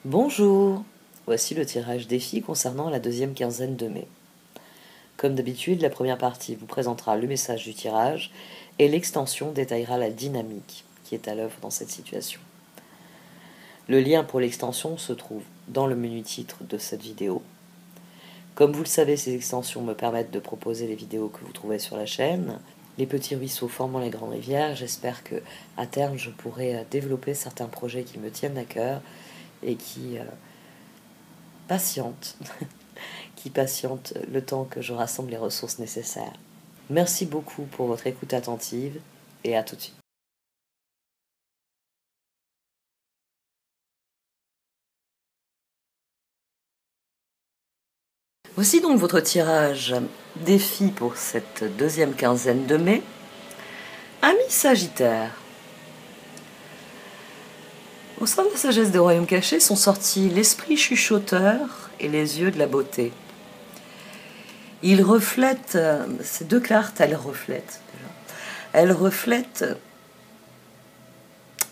Bonjour, voici le tirage défi concernant la deuxième quinzaine de mai. Comme d'habitude, la première partie vous présentera le message du tirage et l'extension détaillera la dynamique qui est à l'œuvre dans cette situation. Le lien pour l'extension se trouve dans le menu titre de cette vidéo. Comme vous le savez, ces extensions me permettent de proposer les vidéos que vous trouvez sur la chaîne. Les petits ruisseaux formant les grandes rivières, j'espère que à terme je pourrai développer certains projets qui me tiennent à cœur et qui patientent, qui patientent le temps que je rassemble les ressources nécessaires. Merci beaucoup pour votre écoute attentive et à tout de suite. Voici donc votre tirage défi pour cette deuxième quinzaine de mai. Amis Sagittaire. Au sein de la sagesse des royaumes cachés sont sortis l'esprit chuchoteur et les yeux de la beauté. Ils reflètent, ces deux cartes, elles reflètent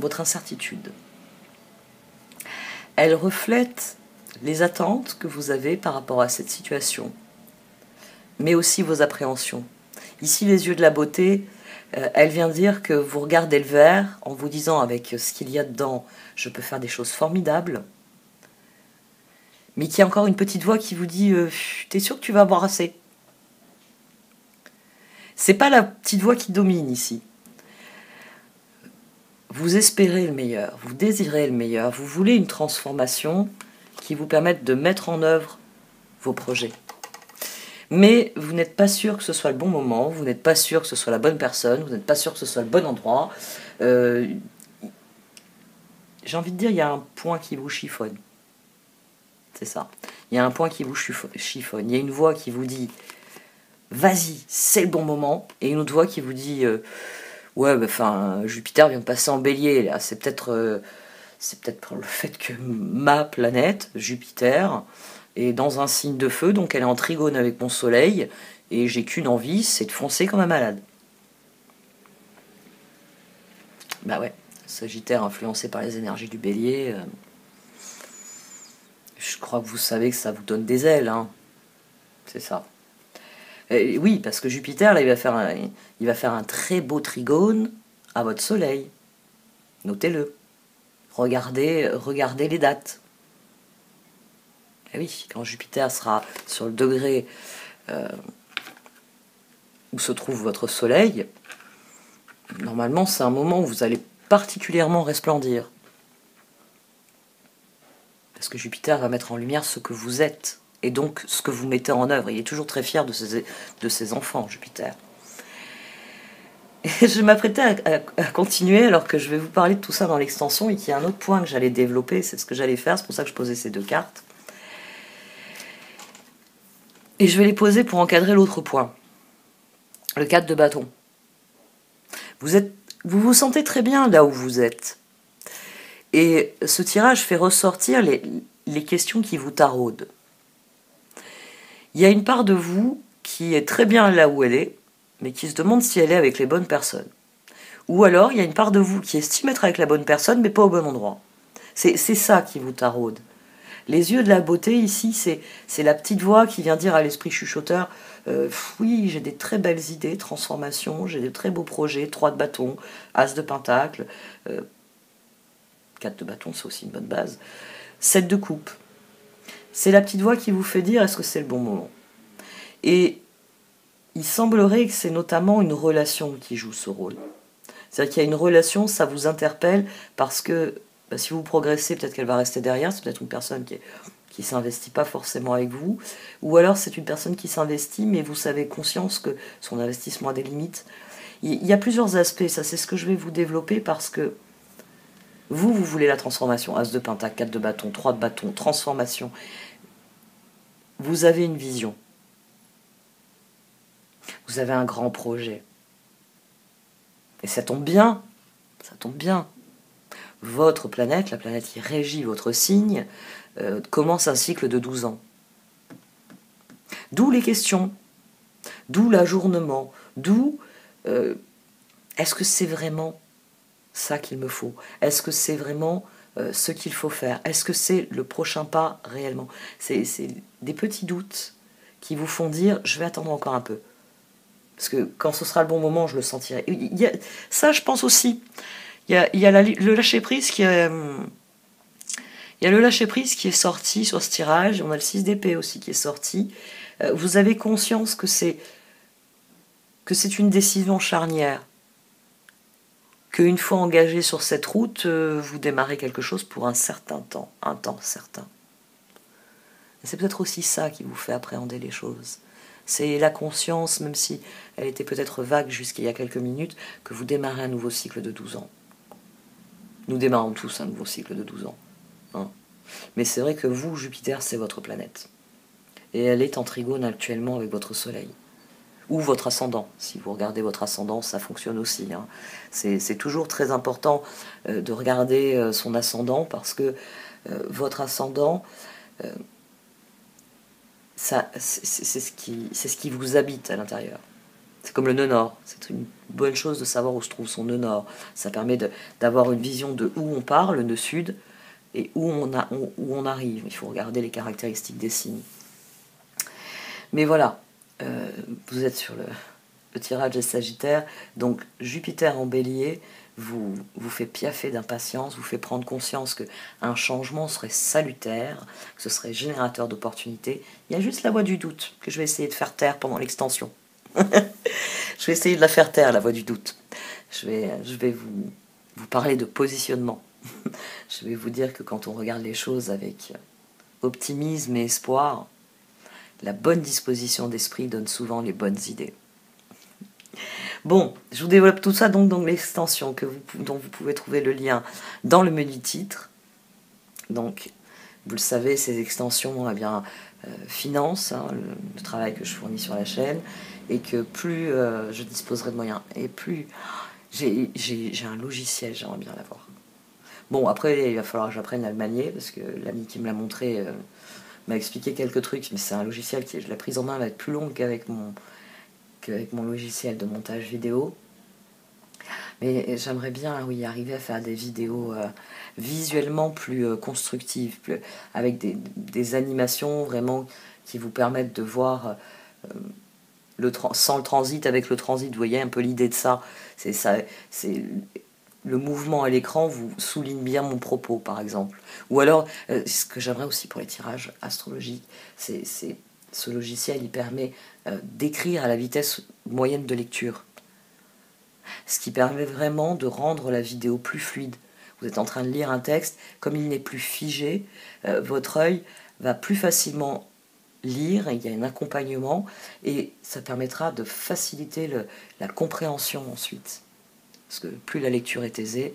votre incertitude. Elles reflètent les attentes que vous avez par rapport à cette situation, mais aussi vos appréhensions. Ici, les yeux de la beauté, elle vient dire que vous regardez le verre en vous disant avec ce qu'il y a dedans, je peux faire des choses formidables, mais qu'il y a encore une petite voix qui vous dit t'es sûr que tu vas boire assez? C'est pas la petite voix qui domine ici. Vous espérez le meilleur, vous désirez le meilleur, vous voulez une transformation qui vous permette de mettre en œuvre vos projets. Mais vous n'êtes pas sûr que ce soit le bon moment, vous n'êtes pas sûr que ce soit la bonne personne, vous n'êtes pas sûr que ce soit le bon endroit. J'ai envie de dire, il y a un point qui vous chiffonne. C'est ça. Il y a un point qui vous chiffonne. Il y a une voix qui vous dit « Vas-y, c'est le bon moment ». Et une autre voix qui vous dit « Ouais, Jupiter vient de passer en bélier, là. C'est peut-être le fait que ma planète, Jupiter, est dans un signe de feu, donc elle est en trigone avec mon soleil, et j'ai qu'une envie, c'est de foncer comme un malade. » Bah ouais, Sagittaire influencé par les énergies du bélier, je crois que vous savez que ça vous donne des ailes, hein. C'est ça. Et oui, parce que Jupiter, là, il va faire un très beau trigone à votre soleil. Notez-le. Regardez les dates. Et oui, quand Jupiter sera sur le degré où se trouve votre soleil, normalement, c'est un moment où vous allez particulièrement resplendir. Parce que Jupiter va mettre en lumière ce que vous êtes, et donc ce que vous mettez en œuvre. Il est toujours très fier de ses enfants, Jupiter. Et je m'apprêtais à continuer, alors que je vais vous parler de tout ça dans l'extension, et qu'il y a un autre point que j'allais développer, c'est ce que j'allais faire, c'est pour ça que je posais ces deux cartes. Et je vais les poser pour encadrer l'autre point. Le 4 de bâton. Vous vous sentez très bien là où vous êtes. Et ce tirage fait ressortir les questions qui vous taraudent. Il y a une part de vous qui est très bien là où elle est, mais qui se demande si elle est avec les bonnes personnes. Ou alors, il y a une part de vous qui estime être avec la bonne personne, mais pas au bon endroit. C'est ça qui vous taraude. Les yeux de la beauté, ici, c'est la petite voix qui vient dire à l'esprit chuchoteur oui, j'ai des très belles idées, transformations, j'ai de très beaux projets, 3 de bâton, as de pentacle, 4 de bâton, c'est aussi une bonne base, 7 de coupe. C'est la petite voix qui vous fait dire est-ce que c'est le bon moment. Et il semblerait que c'est notamment une relation qui joue ce rôle. C'est-à-dire qu'il y a une relation, ça vous interpelle parce que si vous progressez, peut-être qu'elle va rester derrière, c'est peut-être une personne qui s'investit pas forcément avec vous, ou alors c'est une personne qui s'investit, mais vous avez conscience que son investissement a des limites. Il y a plusieurs aspects, ça c'est ce que je vais vous développer, parce que vous voulez la transformation, as de pentacle, 4 de bâton, 3 de bâton, transformation. Vous avez une vision. Vous avez un grand projet. Et ça tombe bien, ça tombe bien. Votre planète, la planète qui régit votre signe, commence un cycle de 12 ans. D'où les questions, d'où l'ajournement, d'où est-ce que c'est vraiment ça qu'il me faut? Est-ce que c'est vraiment ce qu'il faut faire? Est-ce que c'est le prochain pas réellement? C'est des petits doutes qui vous font dire « je vais attendre encore un peu ». Parce que quand ce sera le bon moment, je le sentirai. Ça, je pense aussi. Il y a le lâcher-prise qui est... Il y a le lâcher-prise qui est sorti sur ce tirage. On a le 6 d'épée aussi qui est sorti. Vous avez conscience que c'est une décision charnière. Qu'une fois engagé sur cette route, vous démarrez quelque chose pour un certain temps, un temps certain. C'est peut-être aussi ça qui vous fait appréhender les choses. C'est la conscience, même si elle était peut-être vague jusqu'il y a quelques minutes, que vous démarrez un nouveau cycle de 12 ans. Nous démarrons tous un nouveau cycle de 12 ans. Hein. Mais c'est vrai que vous, Jupiter, c'est votre planète. Et elle est en trigone actuellement avec votre soleil. Ou votre ascendant. Si vous regardez votre ascendant, ça fonctionne aussi. Hein. C'est toujours très important de regarder son ascendant parce que votre ascendant, c'est ce qui vous habite à l'intérieur. C'est comme le nœud nord. C'est une bonne chose de savoir où se trouve son nœud nord. Ça permet d'avoir une vision de où on part, le nœud sud, et où on arrive. Il faut regarder les caractéristiques des signes. Mais voilà. Vous êtes sur le tirage des Sagittaires, donc Jupiter en Bélier vous fait piaffer d'impatience, vous fait prendre conscience qu'un changement serait salutaire, que ce serait générateur d'opportunités. Il y a juste la voix du doute que je vais essayer de faire taire pendant l'extension. Je vais essayer de la faire taire, la voix du doute. Je vais vous parler de positionnement. Je vais vous dire que quand on regarde les choses avec optimisme et espoir, la bonne disposition d'esprit donne souvent les bonnes idées. Bon, je vous développe tout ça donc dans l'extension dont vous pouvez trouver le lien dans le menu titre. Donc, vous le savez, ces extensions financent hein, le travail que je fournis sur la chaîne et que plus je disposerai de moyens et plus j'ai un logiciel, j'aimerais bien l'avoir. Bon, après, il va falloir que j'apprenne à le manier parce que l'ami qui me l'a montré... m'a expliqué quelques trucs, mais c'est un logiciel qui, la prise en main va être plus longue qu'avec mon logiciel de montage vidéo. Mais j'aimerais bien, oui, arriver à faire des vidéos visuellement plus constructives, avec des animations vraiment qui vous permettent de voir sans le transit, avec le transit, vous voyez un peu l'idée de ça. C'est le mouvement à l'écran vous souligne bien mon propos, par exemple. Ou alors, ce que j'aimerais aussi pour les tirages astrologiques, c'est ce logiciel, il permet d'écrire à la vitesse moyenne de lecture. Ce qui permet vraiment de rendre la vidéo plus fluide. Vous êtes en train de lire un texte, comme il n'est plus figé, votre œil va plus facilement lire, il y a un accompagnement, et ça permettra de faciliter la compréhension ensuite. Parce que plus la lecture est aisée,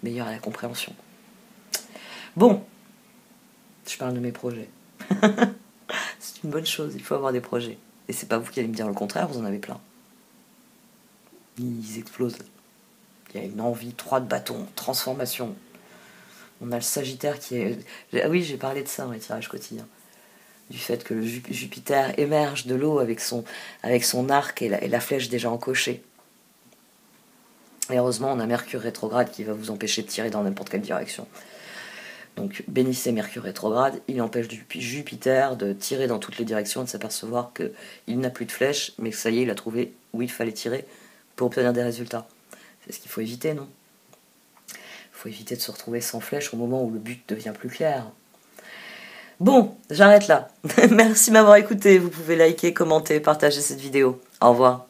meilleure est la compréhension. Bon, je parle de mes projets. C'est une bonne chose, il faut avoir des projets. Et c'est pas vous qui allez me dire le contraire, vous en avez plein. Ils explosent. Il y a une envie, 3 de bâton, transformation. On a le Sagittaire qui est... Ah oui, j'ai parlé de ça dans les tirages quotidiens. Du fait que le Jupiter émerge de l'eau avec son arc et la flèche déjà encochée. Et heureusement, on a Mercure rétrograde qui va vous empêcher de tirer dans n'importe quelle direction. Donc, bénissez Mercure rétrograde, il empêche Jupiter de tirer dans toutes les directions et de s'apercevoir qu'il n'a plus de flèche, mais que ça y est, il a trouvé où il fallait tirer pour obtenir des résultats. C'est ce qu'il faut éviter, non? Il faut éviter de se retrouver sans flèche au moment où le but devient plus clair. Bon, j'arrête là. Merci de m'avoir écouté. Vous pouvez liker, commenter, partager cette vidéo. Au revoir.